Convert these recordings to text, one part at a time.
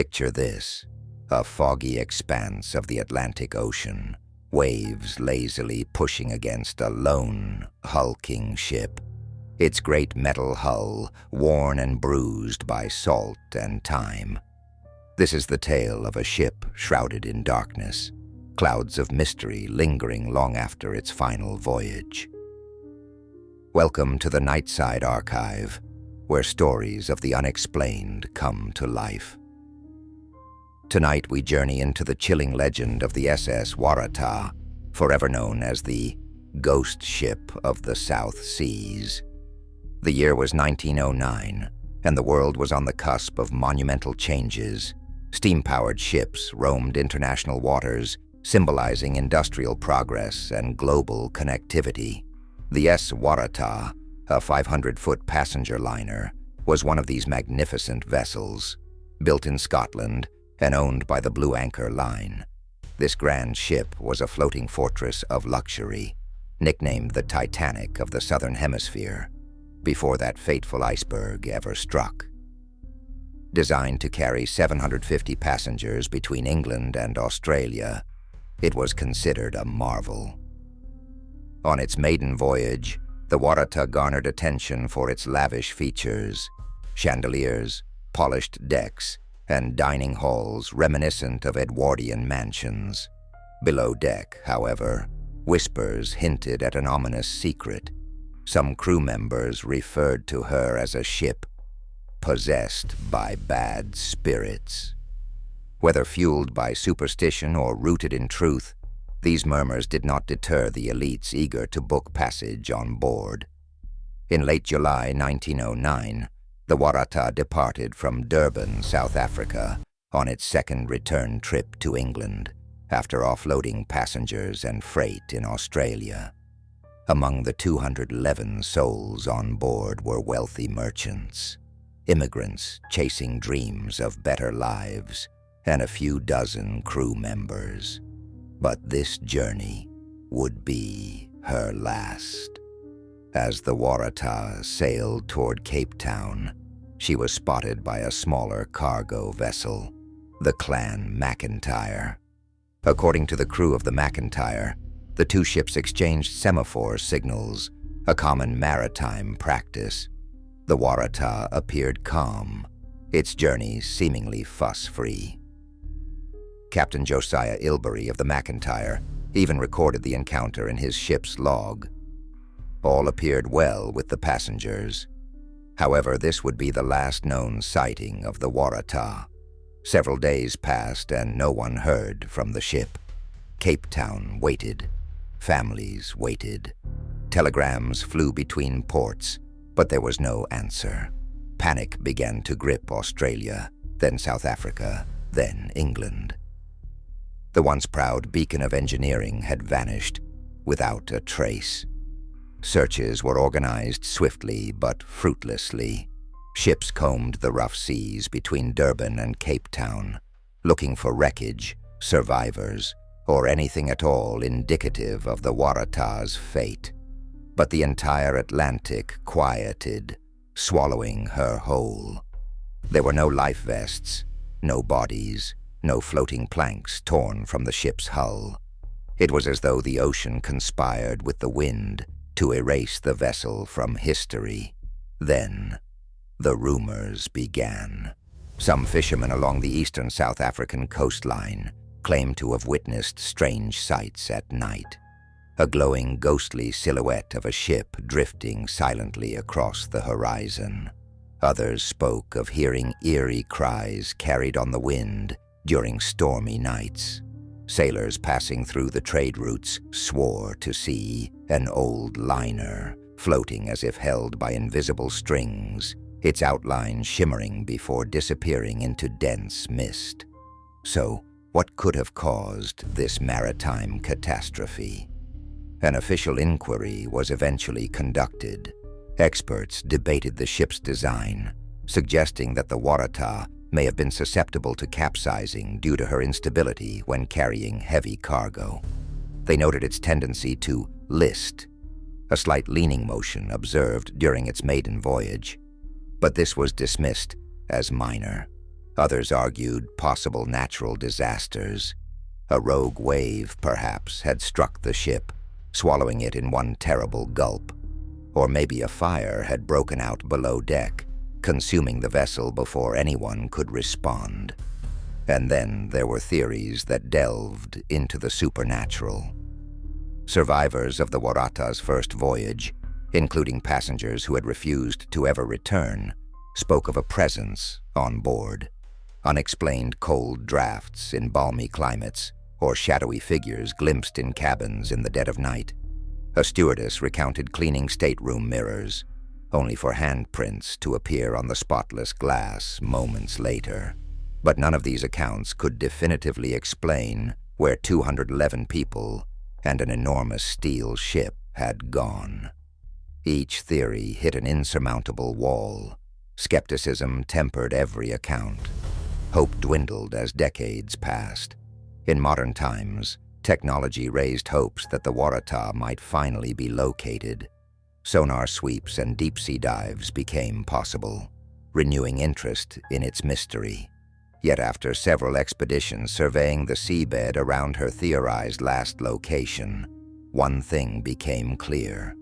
Picture this, a foggy expanse of the Atlantic Ocean, waves lazily pushing against a lone, hulking ship, its great metal hull worn and bruised by salt and time. This is the tale of a ship shrouded in darkness, clouds of mystery lingering long after its final voyage. Welcome to the Nightside Archive, where stories of the unexplained come to life. Tonight we journey into the chilling legend of the SS Waratah, forever known as the ghost ship of the South Seas. The year was 1909, and the world was on the cusp of monumental changes. Steam-powered ships roamed international waters, symbolizing industrial progress and global connectivity. The SS Waratah, a 500-foot passenger liner, was one of these magnificent vessels. Built in Scotland and owned by the Blue Anchor Line, this grand ship was a floating fortress of luxury, nicknamed the Titanic of the Southern Hemisphere, before that fateful iceberg ever struck. Designed to carry 750 passengers between England and Australia, it was considered a marvel. On its maiden voyage, the Waratah garnered attention for its lavish features: chandeliers, polished decks, and dining halls reminiscent of Edwardian mansions. Below deck, however, whispers hinted at an ominous secret. Some crew members referred to her as a ship possessed by bad spirits. Whether fueled by superstition or rooted in truth, these murmurs did not deter the elites eager to book passage on board. In late July 1909, the Waratah departed from Durban, South Africa, on its second return trip to England, after offloading passengers and freight in Australia. Among the 211 souls on board were wealthy merchants, immigrants chasing dreams of better lives, and a few dozen crew members. But this journey would be her last. As the Waratah sailed toward Cape Town, she was spotted by a smaller cargo vessel, the Clan McIntyre. According to the crew of the McIntyre, the two ships exchanged semaphore signals, a common maritime practice. The Waratah appeared calm, its journey seemingly fuss-free. Captain Josiah Ilbery of the McIntyre even recorded the encounter in his ship's log. All appeared well with the passengers. However, this would be the last known sighting of the Waratah. Several days passed and no one heard from the ship. Cape Town waited. Families waited. Telegrams flew between ports, but there was no answer. Panic began to grip Australia, then South Africa, then England. The once proud beacon of engineering had vanished without a trace. Searches were organized swiftly but fruitlessly. Ships combed the rough seas between Durban and Cape Town, looking for wreckage, survivors, or anything at all indicative of the Waratah's fate. But the entire Atlantic quieted, swallowing her whole. There were no life vests, no bodies, no floating planks torn from the ship's hull. It was as though the ocean conspired with the wind to erase the vessel from history. Then, the rumors began. Some fishermen along the eastern South African coastline claimed to have witnessed strange sights at night. A glowing, ghostly silhouette of a ship drifting silently across the horizon. Others spoke of hearing eerie cries carried on the wind during stormy nights. Sailors passing through the trade routes swore to see an old liner floating as if held by invisible strings, its outline shimmering before disappearing into dense mist. So, what could have caused this maritime catastrophe? An official inquiry was eventually conducted. Experts debated the ship's design, suggesting that the Waratah may have been susceptible to capsizing due to her instability when carrying heavy cargo. They noted its tendency to list, a slight leaning motion observed during its maiden voyage. But this was dismissed as minor. Others argued possible natural disasters. A rogue wave, perhaps, had struck the ship, swallowing it in one terrible gulp. Or maybe a fire had broken out below deck, consuming the vessel before anyone could respond. And then there were theories that delved into the supernatural. Survivors of the Waratah's first voyage, including passengers who had refused to ever return, spoke of a presence on board. Unexplained cold drafts in balmy climates, or shadowy figures glimpsed in cabins in the dead of night. A stewardess recounted cleaning stateroom mirrors, only for handprints to appear on the spotless glass moments later. But none of these accounts could definitively explain where 211 people and an enormous steel ship had gone. Each theory hit an insurmountable wall. Skepticism tempered every account. Hope dwindled as decades passed. In modern times, technology raised hopes that the Waratah might finally be located. Sonar sweeps and deep-sea dives became possible, renewing interest in its mystery. Yet after several expeditions surveying the seabed around her theorized last location, one thing became clear.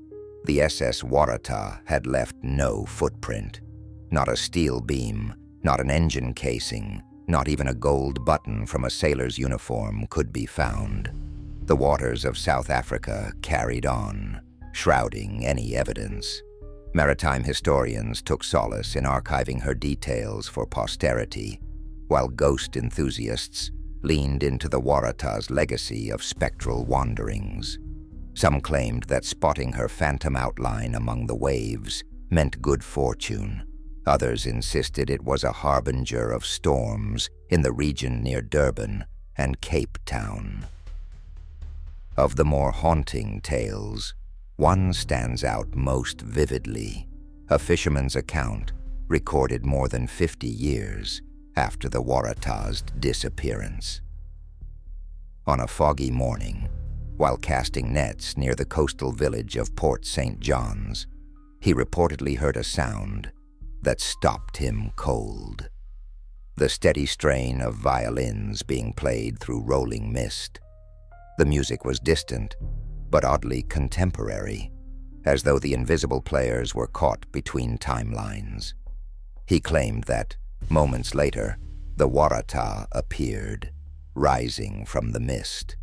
The SS Waratah had left no footprint. Not a steel beam, not an engine casing, not even a gold button from a sailor's uniform could be found. The waters of South Africa carried on, shrouding any evidence. Maritime historians took solace in archiving her details for posterity, while ghost enthusiasts leaned into the Waratah's legacy of spectral wanderings. Some claimed that spotting her phantom outline among the waves meant good fortune. Others insisted it was a harbinger of storms in the region near Durban and Cape Town. Of the more haunting tales, one stands out most vividly, a fisherman's account recorded more than 50 years after the Waratah's disappearance. On a foggy morning, while casting nets near the coastal village of Port St. John's, he reportedly heard a sound that stopped him cold. The steady strain of violins being played through rolling mist. The music was distant, but oddly contemporary, as though the invisible players were caught between timelines. He claimed that, moments later, the Waratah appeared, rising from the mist.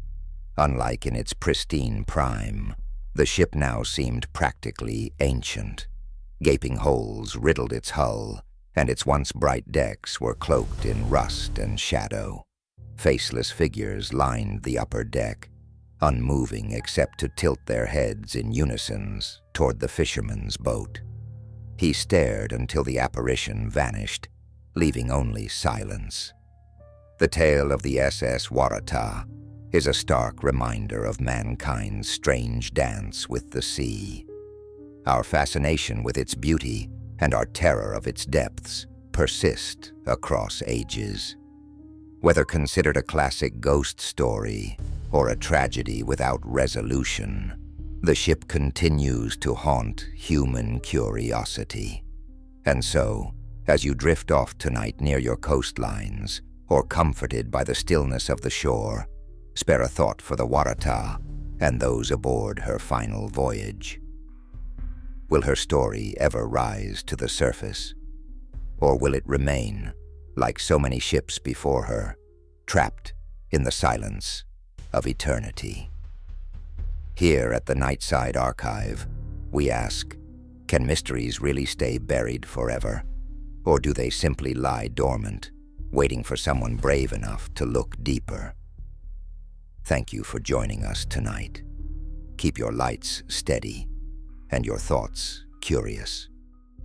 Unlike in its pristine prime, the ship now seemed practically ancient. Gaping holes riddled its hull, and its once bright decks were cloaked in rust and shadow. Faceless figures lined the upper deck, unmoving except to tilt their heads in unison toward the fisherman's boat. He stared until the apparition vanished, leaving only silence. The tale of the SS Waratah is a stark reminder of mankind's strange dance with the sea. Our fascination with its beauty and our terror of its depths persist across ages. Whether considered a classic ghost story or a tragedy without resolution, the ship continues to haunt human curiosity. And so, as you drift off tonight near your coastlines, or comforted by the stillness of the shore, spare a thought for the Waratah and those aboard her final voyage. Will her story ever rise to the surface? Or will it remain, like so many ships before her, trapped in the silence of eternity? Here at the Nightside Archive, we ask, can mysteries really stay buried forever? Or do they simply lie dormant, waiting for someone brave enough to look deeper? Thank you for joining us tonight. Keep your lights steady and your thoughts curious.